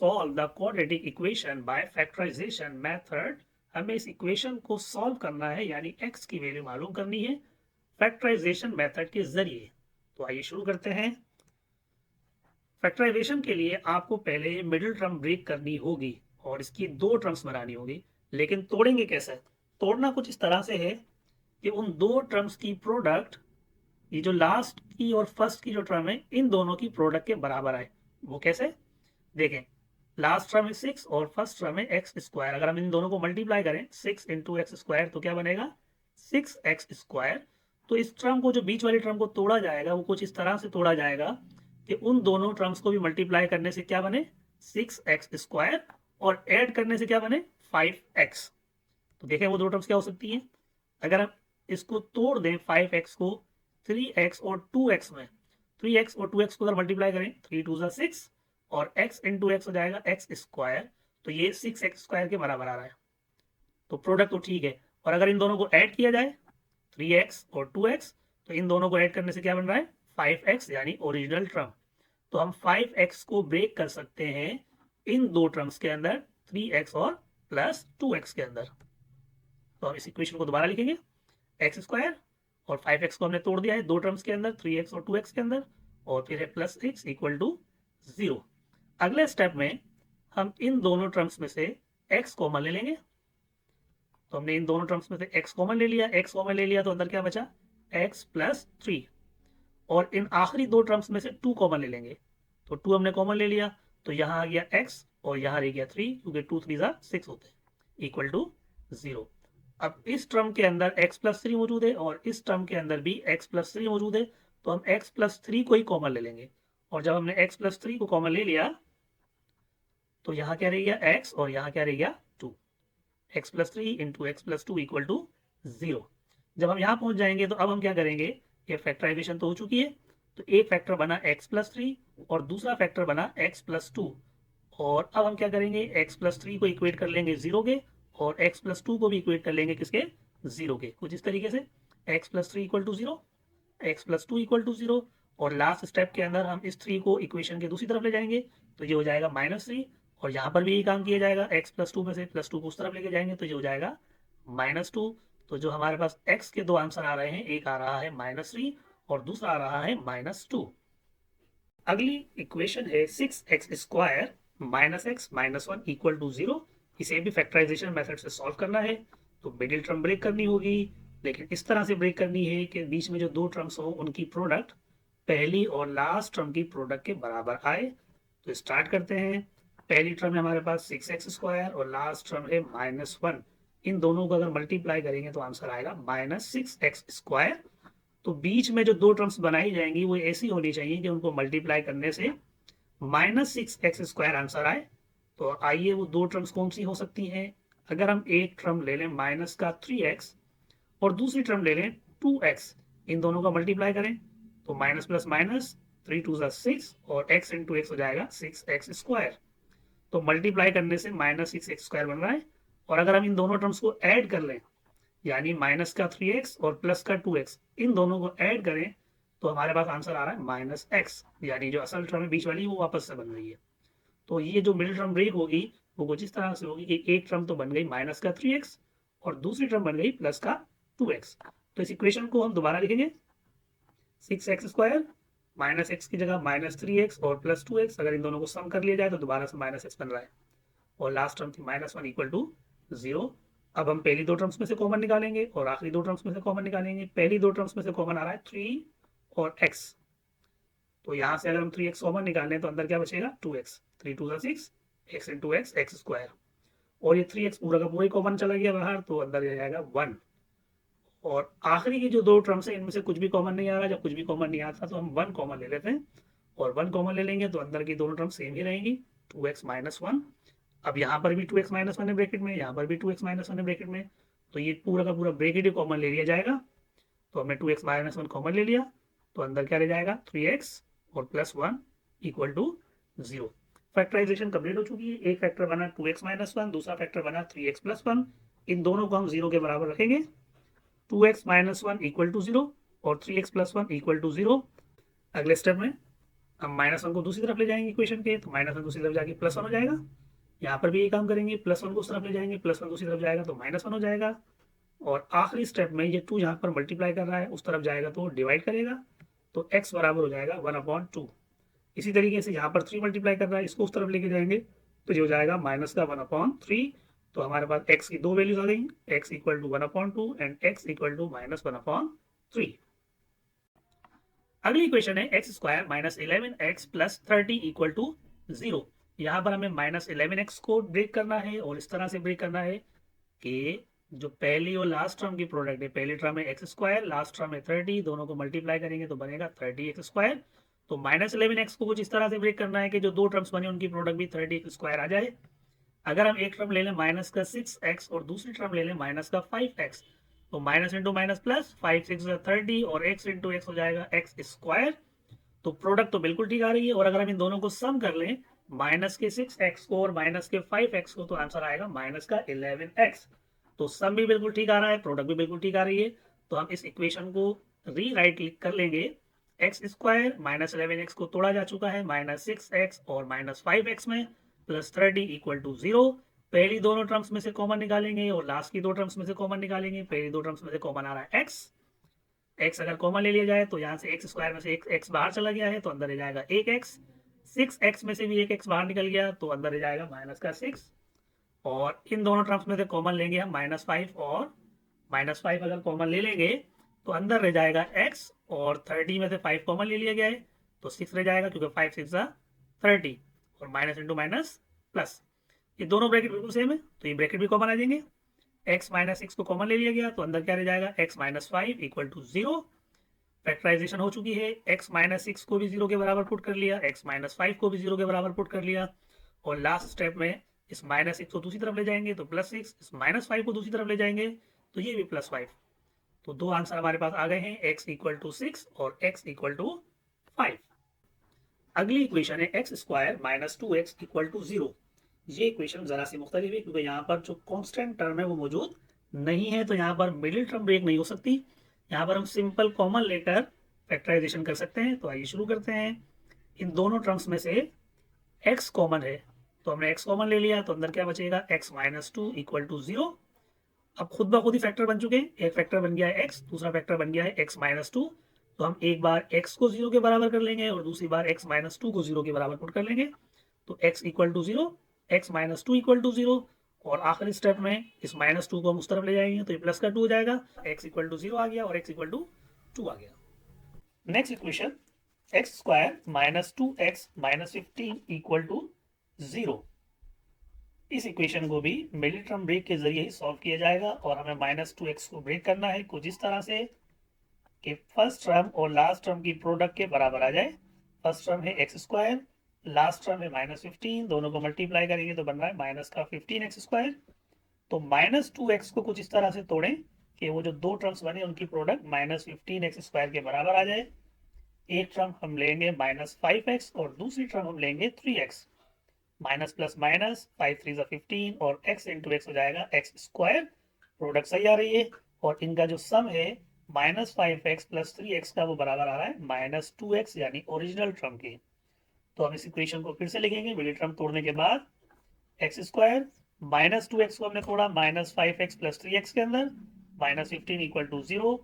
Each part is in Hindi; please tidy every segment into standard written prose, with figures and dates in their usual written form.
solve the quadratic equation by factorization method, हमें इस इक्वेशन को सॉल्व करना है यानी x की वैल्यू मालूम करनी है फैक्टराइजेशन मेथड के जरिए। तो आइए शुरू करते हैं। फैक्टराइजेशन के लिए आपको पहले मिडिल टर्म ब्रेक करनी होगी और इसकी दो टर्म्स बनानी होगी, लेकिन तोड़ेंगे कैसे? तोड़ना कुछ इस तरह से है कि उन दो टर्म्स की प्रोडक्ट, ये जो लास्ट की और फर्स्ट की जो टर्म है, इन दोनों की प्रोडक्ट के बराबर आए। वो कैसे? देखें, लास्ट टर्म है 6 और फर्स्ट टर्म है एक्स स्क्वायर। अगर हम इन दोनों को मल्टीप्लाई करें 6 इंटू एक्स स्क्वायर तो क्या बनेगा? 6x square. तो इस टर्म को, जो बीच वाली टर्म को तोड़ा जाएगा, वो कुछ इस तरह से तोड़ा जाएगा कि उन दोनों टर्म्स को भी मल्टीप्लाई करने से क्या बने? 6x स्क्वायर, और ऐड करने से क्या बने? 5x। तो देखें वो दो टर्म्स क्या हो सकती हैं। अगर हम इसको तोड़ दें 5x को 3x और 2x में, 3x और 2x को अगर मल्टीप्लाई करें 3 2 6 और x इंटू एक्स हो जाएगा एक्स स्क्वायर, तो ये 6x स्क्वायर के बराबर आ रहा है। तो प्रोडक्ट तो ठीक है, और अगर इन दोनों को ऐड किया जाए 3x और 2x, तो इन दोनों को ऐड करने से क्या बन रहा है? 5x, यानी ओरिजिनल टर्म। तो हम 5x को ब्रेक कर सकते हैं इन दो टर्म्स के अंदर, 3x और प्लस 2x के अंदर। तो हम इस इक्वेशन को दोबारा लिखेंगे, एक्स स्क्वायर और 5x को हमने तोड़ दिया है दो टर्म्स के अंदर, 3x और 2x के अंदर, और फिर है प्लस x इक्वल टू 0। अगले स्टेप में हम इन दोनों टर्म्स में से x कॉमन ले लेंगे। तो हमने इन दोनों टर्म्स में से x कॉमन ले लिया, x कॉमन ले लिया तो अंदर क्या बचा? x plus 3। और इन आखिरी दो टर्म्स में से 2 कॉमन ले लेंगे। तो 2 हमने कॉमन ले लिया, तो यहाँ आ गया x और यहाँ रह गया 3, क्योंकि 2 3 6 होते हैं, इक्वल टू 0। अब इस टर्म के अंदर x प्लस 3 मौजूद है और इस टर्म के अंदर भी x प्लस 3 मौजूद है, तो हम x प्लस 3 को ही कॉमन ले लेंगे। और जब हमने x प्लस 3 को कॉमन ले लिया, तो यहाँ क्या रह गया? x, और यहाँ क्या रह गया? 2। x plus 3 into x plus 2 equal to 0। जब हम यहाँ पहुंच जाएंगे तो अब हम क्या करेंगे? ये फैक्टराइजेशन तो हो चुकी है, तो एक फैक्टर बना x प्लस 3 और दूसरा फैक्टर बना x प्लस 2। और अब हम क्या करेंगे? x प्लस 3 को इक्वेट कर लेंगे 0 के, और x प्लस 2 को भी इक्वेट कर लेंगे किसके? 0 के। कुछ इस तरीके से x plus 3 equal to 0, x plus 2 equal to 0, और लास्ट स्टेप के अंदर हम इस 3 को इक्वेशन के दूसरी तरफ ले जाएंगे, तो ये हो जाएगा -3। और यहाँ पर भी यही काम किया जाएगा, x प्लस 2 में से प्लस 2 को उस तरफ लेके जाएंगे, तो ये हो जाएगा -2। तो जो हमारे पास x के दो आंसर आ रहे हैं, एक आ रहा है -3 और दूसरा आ रहा है -2। अगली इक्वेशन है 6x square minus x minus 1 equal to 0। इसे भी फैक्टराइजेशन मेथड से सॉल्व करना है। तो मिडिल टर्म ब्रेक करनी होगी, लेकिन इस तरह से ब्रेक करनी है कि बीच में जो दो टर्म्स हो उनकी प्रोडक्ट पहली और लास्ट टर्म की प्रोडक्ट के बराबर आए। तो स्टार्ट करते हैं। पहली टर्म है हमारे पास 6x स्क्वायर और लास्ट टर्म है -1। इन दोनों को अगर मल्टीप्लाई करेंगे तो आंसर आएगा -6x स्क्वायर। तो बीच में जो दो टर्म्स बनाई जाएंगी वो ऐसी होनी चाहिए कि उनको मल्टीप्लाई करने से -6x स्क्वायर आंसर आए। तो आइए वो दो टर्म्स कौन सी हो सकती हैं। अगर हम एक टर्म ले लें माइनस का 3x और दूसरी टर्म ले लें 2x, इन दोनों का मल्टीप्लाई करें तो माइनस प्लस माइनस 3 2 6 और x इंटू एक्स हो जाएगा 6x स्क्वायर। तो मल्टीप्लाई करने से -6x स्क्वायर बन रहा है। और अगर हम इन दोनों टर्म्स को ऐड कर लें, यानी माइनस का 3x और प्लस का 2x, इन दोनों को ऐड करें तो हमारे पास आंसर आ रहा है -x, यानी जो असल टर्म है बीच वाली वो वापस से बन रही है। तो ये जो मिडिल टर्म ब्रेक होगी वो कुछ इस तरह से होगी कि एक टर्म तो बन गई माइनस का 3x और दूसरी टर्म बन गई प्लस का 2x। तो इस इक्वेशन को हम दोबारा लिखेंगे, 6x स्क्वायर माइनस एक्स की जगह -3x और प्लस 2x, अगर इन दोनों को सम कर लिया जाए तो दोबारा से -x बन रहा है, और लास्ट टर्म थी -1 इक्वल टू 0। अब हम पहली दो टर्म्स में से कॉमन निकालेंगे और आखिरी दो टर्म्स में से कॉमन निकालेंगे। पहली दो टर्म्स में से कॉमन आ रहा है 3 और x, तो यहाँ से अगर हम 3x कॉमन निकालें तो अंदर क्या बचेगा? 2x, 3 2 6, x into x x square, और ये 3x पूरा का पूरा ही कॉमन चला गया बाहर, तो अंदर आ जाएगा 1। और आखिरी की जो दो टर्म्स है इनमें से कुछ भी कॉमन नहीं आ रहा। जब कुछ भी कॉमन नहीं आता तो हम 1 कॉमन ले लेते हैं, और 1 कॉमन ले लेंगे तो अंदर की दोनों टर्म्स सेम ही रहेंगी, 2x माइनस 1। अब यहाँ पर भी 2x माइनस 1 है ब्रैकेट में, यहाँ पर भी 2x माइनस 1 है ब्रैकेट में, तो ये पूरा का पूरा ब्रैकेट ही कॉमन ले लिया जाएगा। तो हमने 2x माइनस 1 कॉमन ले लिया, तो अंदर क्या रह जाएगा? 3x और plus 1 equal to 0। Factorisation complete हो चुकी है। एक फैक्टर बना 2x माइनस 1, दूसरा फैक्टर बना 3x प्लस 1। इन दोनों को हम 0 के बराबर रखेंगे। 2x माइनस 1 इक्वल टू 0 और 3x प्लस 1 इक्वल टू 0। अगले स्टेप में हम -1 को दूसरी तरफ ले जाएंगे इक्वेशन के, तो -1 दूसरी तरफ जाके +1 हो जाएगा। यहाँ पर भी यही काम करेंगे, +1 को उस तरफ ले जाएंगे, +1 दूसरी तरफ जाएगा तो -1 हो जाएगा। और आखिरी स्टेप में ये 2 यहाँ पर मल्टीप्लाई कर रहा है, उस तरफ जाएगा तो डिवाइड करेगा, तो x बराबर हो जाएगा 1/2। इसी तरीके से यहाँ पर 3 मल्टीप्लाई कर रहा है, इसको उस तरफ लेके जाएंगे तो ये हो जाएगा -1/3। तो हमारे पास x की दो वैल्यूज आ गई, x equal to 1/2 and x equal to -1/3। अगली इक्वेशन है x² - 11x + 30 इक्वल टू 0। यहाँ पर हमें -11x को ब्रेक करना है और इस तरह से ब्रेक करना है कि जो पहली और लास्ट टर्म की प्रोडक्ट है, पहली टर्म है x², लास्ट टर्म है 30, दोनों को मल्टीप्लाई करेंगे तो बनेगा 30x²। तो -11x को कुछ इस तरह से ब्रेक करना है कि जो दो टर्म्स बने उनकी प्रोडक्ट भी 30x² आ जाए। अगर हम एक टर्म ले लें -6x और दूसरी टर्म ले लें -5x, तो माइनस इंटू माइनस प्लस, 5 6 30 और x इंटू एक्स हो जाएगा x²। तो प्रोडक्ट तो बिल्कुल ठीक आ रही है। और अगर हम इन दोनों को सम कर लें, -6x को और -5x को, तो आंसर आएगा -11x। तो सम भी बिल्कुल ठीक आ रहा है, प्रोडक्ट भी बिल्कुल ठीक आ रही है। तो हम इस इक्वेशन को रीराइट कर लेंगे। x² -11x को तोड़ा जा चुका है -6x और -5x में, +30 इक्वल टू 0। पहली दोनों टर्म्स में से कॉमन निकालेंगे और लास्ट की दो टर्म्स में से कॉमन निकालेंगे। पहली दो टर्म्स में से कॉमन आ रहा है x अगर कॉमन ले लिया जाए तो यहाँ से x² में से एक x बाहर चला गया है तो अंदर रह जाएगा 1x। 6x में से भी एक x बाहर निकल गया तो अंदर रह जाएगा -6। और इन दोनों टर्म्स में से कॉमन लेंगे हम -5 और -5 अगर कॉमन ले लेंगे तो अंदर रह जाएगा x। और 30 में से 5 कॉमन ले लिया गया है तो 6 रह जाएगा, क्योंकि 5 6 30 और माइनस इंटू माइनस प्लस। ये दोनों ब्रैकेट बिल्कुल सेम है तो ये ब्रैकेट भी कॉमन आ जाएंगे। x -6 को कॉमन ले लिया गया तो अंदर क्या रह जाएगा, x -5 इक्वल टू 0। फैक्टराइजेशन हो चुकी है, x -6 को भी 0 के बराबर पुट कर लिया, x -5 को भी 0 के बराबर पुट कर लिया। और लास्ट स्टेप में इस -6 को दूसरी तरफ ले जाएंगे तो +6, इस -5 को दूसरी तरफ ले जाएंगे तो ये भी +5। तो दो आंसर हमारे पास आ गए हैं, x इक्वल टू 6 और x इक्वल टू 5। अगली इक्वेशन है x² - 2x इक्वल टू 0। ये इक्वेशन जरा सी मुख्तलिफ है क्योंकि यहाँ पर जो कांस्टेंट टर्म है वो मौजूद नहीं है, तो यहाँ पर मिडिल टर्म ब्रेक नहीं हो सकती। यहाँ पर हम सिंपल कॉमन लेकर फैक्टराइजेशन कर सकते हैं। तो आइए शुरू करते हैं। इन दोनों टर्म्स में से x कॉमन है तो हमने x कॉमन ले लिया तो अंदर क्या बचेगा, x -2 इक्वल टू 0। अब खुद ब खुद ही फैक्टर बन चुके हैं, एक फैक्टर बन गया है x, दूसरा फैक्टर बन गया है x -2। तो हम एक बार x को 0 के बराबर कर लेंगे और दूसरी बार x -2 को 0 के बराबर पुट कर लेंगे। तो x equal to 0, x -2 equal to 0। और आखिरी स्टेप में इस -2 को हम उस तरफ ले जाएंगे तो ये प्लस का 2 हो जाएगा, x इक्वल टू 0 आ गया और x इक्वल टू 2 आ गया। Next equation x² - 2x - 15 equal to 0। इस इक्वेशन को भी मिडिल टर्म ब्रेक के जरिए ही सॉल्व किया जाएगा और हमें -2x को ब्रेक करना है कुछ इस तरह से कि फर्स्ट टर्म और लास्ट टर्म की प्रोडक्ट के बराबर आ जाए। फर्स्ट टर्म है x², लास्ट टर्म है -15, दोनों को मल्टीप्लाई करेंगे तो बन रहा है -15x²। तो -2x को कुछ इस तरह से तोड़ें कि वो जो दो टर्म्स बने उनकी प्रोडक्ट -15x² के बराबर आ जाए। एक टर्म हम लेंगे -5x और दूसरी टर्म हम लेंगे 3x। माइनस प्लस माइनस, 5 3 15 और x इंटू एक्स हो जाएगा x²। प्रोडक्ट सही आ रही है। और इनका जो सम है -5x + 3x का, वो बराबर आ रहा है -2x, यानी ओरिजिनल टर्म के। तो हम इस इक्वेशन को फिर से लिखेंगे मिडिल टर्म तोड़ने के बाद। x² -2x को हमने तोड़ा -5x + 3x के अंदर, -15 इक्वल टू 0।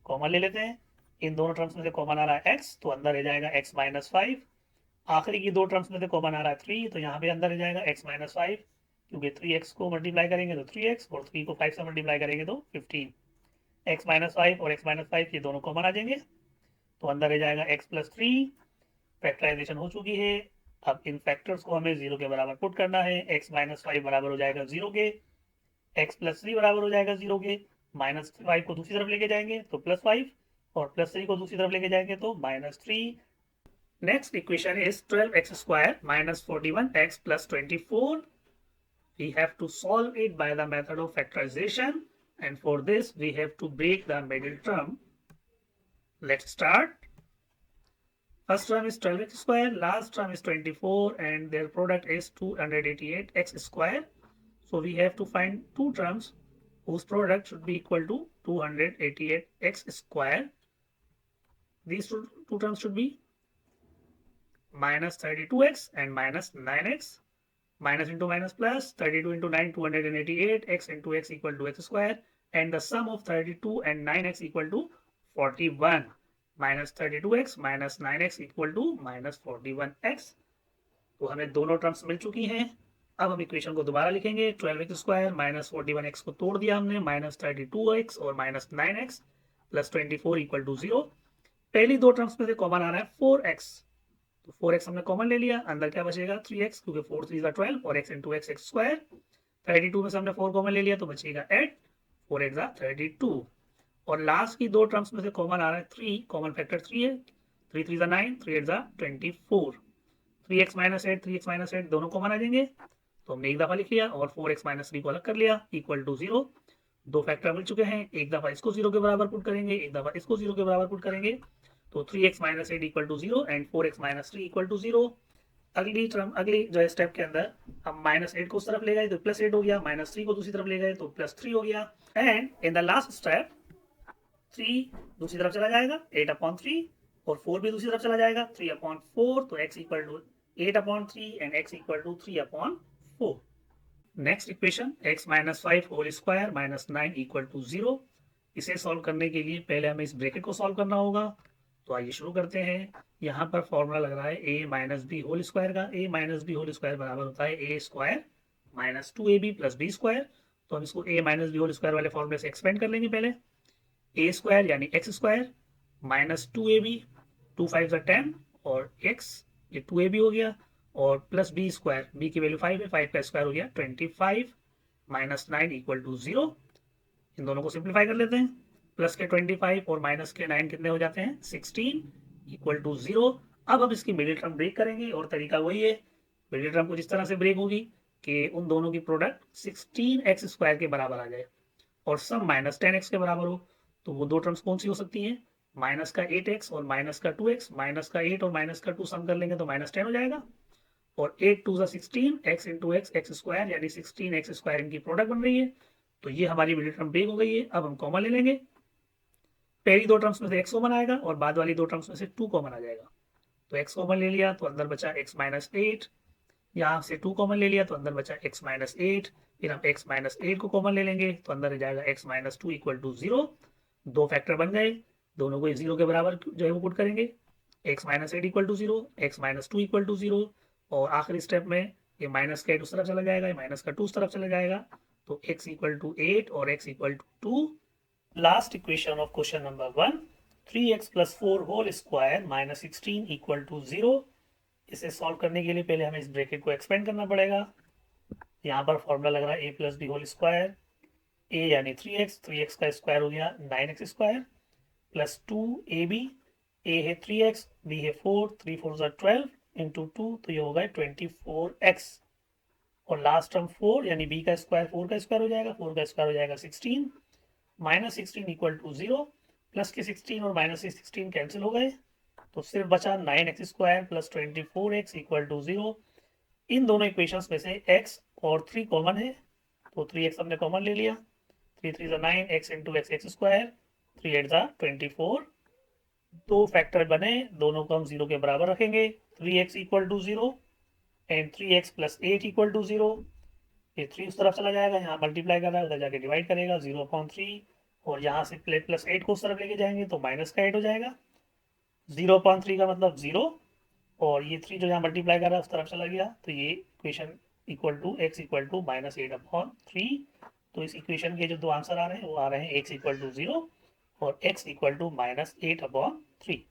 कॉमन ले लेते हैं, इन दोनों टर्म्स में से कॉमन आ रहा है x तो अंदर रह जाएगा x -5। आखिरी की दो टर्म्स में से कॉमन आ रहा है 3 तो यहाँ पे अंदर रह जाएगा x -5, क्योंकि 3x को मल्टीप्लाई करेंगे तो 3x और 3 को 5 से मल्टीप्लाई करेंगे तो 15। x -5 और x -5 ये दोनों कॉमन आ जाएंगे तो अंदर रह जाएगा x + 3। फैक्टराइजेशन हो चुकी है। अब इन फैक्टर्स को हमें 0 के बराबर पुट करना है। x -5 बराबर हो जाएगा 0 के, x + 3 बराबर हो जाएगा 0 के। -5 को दूसरी तरफ लेके जाएंगे तो +5 और +3 को दूसरी तरफ लेके जाएंगे तो -3। Next equation is 12x² - 41x + 24. We have to solve it by the method of factorization, and for this we have to break the middle term. Let's start. First term is 12x², last term is 24, and their product is 288x². So we have to find two terms whose product should be equal to 288x². These two terms should be minus 32x and minus 9x. Minus into minus plus, 32 into 9, 288, x into x equal to x square, and the sum of 32 and 9x equal to 41. Minus 32x minus 9x equal to minus 41x. तो हमें दोनों टर्म्स मिल चुकी हैं। अब हम इक्वेशन को दोबारा लिखेंगे, 12x स्क्वायर माइनस 41x को तोड़ दिया हमने, माइनस 32x और minus 9x plus 24 equal to 0। पहली दो टर्म्स में से कॉमन आ रहा है 4x, तो 4x हमने कॉमन ले लिया, अंदर क्या बचेगा 3x, क्योंकि 4 3 जा 12 और x इंटू एक्स स्क्वायर। 32 में से हमने 4 कॉमन ले लिया तो बचेगा 8, 4 8 जा 32। और लास्ट की दो टर्म्स में से कॉमन आ रहा है 3, कॉमन फैक्टर 3 है, 3 3 जा 9, 3 8 जा 24। 3x माइनस 8, 3x माइनस 8 दोनों कॉमन आ जाएंगे, तो हमने एक दफा लिख लिया और 4x माइनस 3 को अलग कर लिया, इक्वल टू 0। दो फैक्टर मिल चुके हैं, एक दफा इसको 0 के बराबर पुट करेंगे, एक दफा इसको 0 के बराबर पुट करेंगे, तो 3x minus 8 equal to 0 and 4x minus 3 equal to 0। अगली टर्म, अगली जो है स्टेप के अंदर हम माइनस 8 को उस तरफ ले गए तो प्लस 8 हो गया, माइनस 3 को दूसरी तरफ ले गए तो प्लस 3 हो गया, and in the last step 3 दूसरी तरफ चला जाएगा 8/3 और 4 भी दूसरी तरफ चला जाएगा 3/4, तो x equal to 8/3 and x equal to 3/4। Next equation x minus 5 whole square minus 9 equal to 0। इसे सॉल्व करने के लिए पहले हमें इस ब्रैकेट को सॉल्व करना होगा, तो आइए शुरू करते हैं। यहाँ पर फॉर्मूला लग रहा है a minus b whole square का, a minus b whole square बराबर होता है a square minus 2ab plus b square. तो हम इसको a minus b whole square वाले फॉर्मूले से एक्सपेंड कर लेंगे पहले। a स्क्वायर यानी x स्क्वायर माइनस 2ab, 2 5 10 और x ये 2ab हो गया, और प्लस बी स्क्वायर, बी की वैल्यू 5 है, 5 का स्क्वायर हो गया 25 माइनस 9 इक्वल टू 0। इन दोनों को सिंप्लीफाई कर लेते हैं, प्लस के 25 और माइनस के 9 कितने हो जाते हैं 16 इक्वल टू 0। अब हम इसकी मिडिल टर्म ब्रेक करेंगे और तरीका वही है, मिडिल टर्म कुछ इस तरह से ब्रेक होगी कि उन दोनों की प्रोडक्ट 16x स्क्वायर के बराबर आ जाए और सम माइनस 10x के बराबर हो। तो वो दो टर्म्स कौन सी हो सकती हैं, माइनस का 8x और माइनस का 2x, माइनस का 8 और माइनस का 2 सम कर लेंगे तो माइनस 10 हो जाएगा, और 8 2 16, x इंटू एक्स स्क्वायर यानी 16x स्क्वायर इनकी प्रोडक्ट बन रही है। तो ये हमारी मिडिल टर्म ब्रेक हो गई है। अब हम कॉमन ले लेंगे, पहली दो टर्म्स में से x कॉमन आएगा और बाद वाली दो टर्म्स में से 2 कॉमन आ जाएगा। तो x कॉमन ले लिया तो अंदर बचा x माइनस 8, यहाँ से 2 कॉमन ले लिया तो अंदर बचा x माइनस 8, फिर हम x माइनस 8 को कॉमन ले लेंगे तो अंदर जाएगा x माइनस 2 इक्वल टू 0। दो फैक्टर बन गए, दोनों को 0 के बराबर जो है वो पुट करेंगे, x minus 8 equal to 0, x minus 2 equal to 0, और आखिरी स्टेप में ये माइनस का 8 उस तरफ चला जाएगा, ये माइनस का 2 उस तरफ चला जाएगा, तो x इक्वल टू 8 और x equal to 2। Last equation of question number 1, 3x plus 4 whole square minus 16 equal to 0। इसे सॉल्व करने के लिए पहले हमें इस ब्रैकेट को एक्सपेंड करना पड़ेगा। यहाँ पर फॉर्मूला लग रहा है a plus b whole square, a यानी 3x, 3x का स्क्वायर हो गया 9x square plus 2ab, a है 3x, b है 4, 3 4 12 इंटू 2, तो ये होगा 24x, और लास्ट टर्म 4 यानी b का स्क्वायर 4 का स्क्वायर हो जाएगा, 4 का स्क्वायर हो जाएगा 16, माइनस 16 इक्वल टू 0, प्लस के 16 और माइनस के 16 कैंसिल हो गए, तो सिर्फ बचा 9x square plus 24x equal to 0। इन दोनों इक्वेशंस में से x और 3 कॉमन है, तो 3x हमने कॉमन ले लिया, 3 3 9, x इंटू एक्स स्क्वायर, 3 8 24। दो फैक्टर बने, दोनों को हम 0 के बराबर रखेंगे, 3x equal to 0 and 3x plus 8 equal to 0। ये 3 उस तरफ चला जाएगा, यहाँ मल्टीप्लाई कर रहा है, उधर जाके डिवाइड करेगा 0/3, और यहाँ से प्लस 8 को उस तरफ लेके जाएंगे तो माइनस का 8 हो जाएगा, 0/3 का मतलब 0, और ये 3 जो यहाँ मल्टीप्लाई कर रहा है उस तरफ चला गया, तो ये equation equal to x equal to minus 8/3। तो इस इक्वेशन के जो दो आंसर आ रहे हैं वो आ रहे हैं x इक्वल टू 0 और x इक्वल टू माइनस 8/3।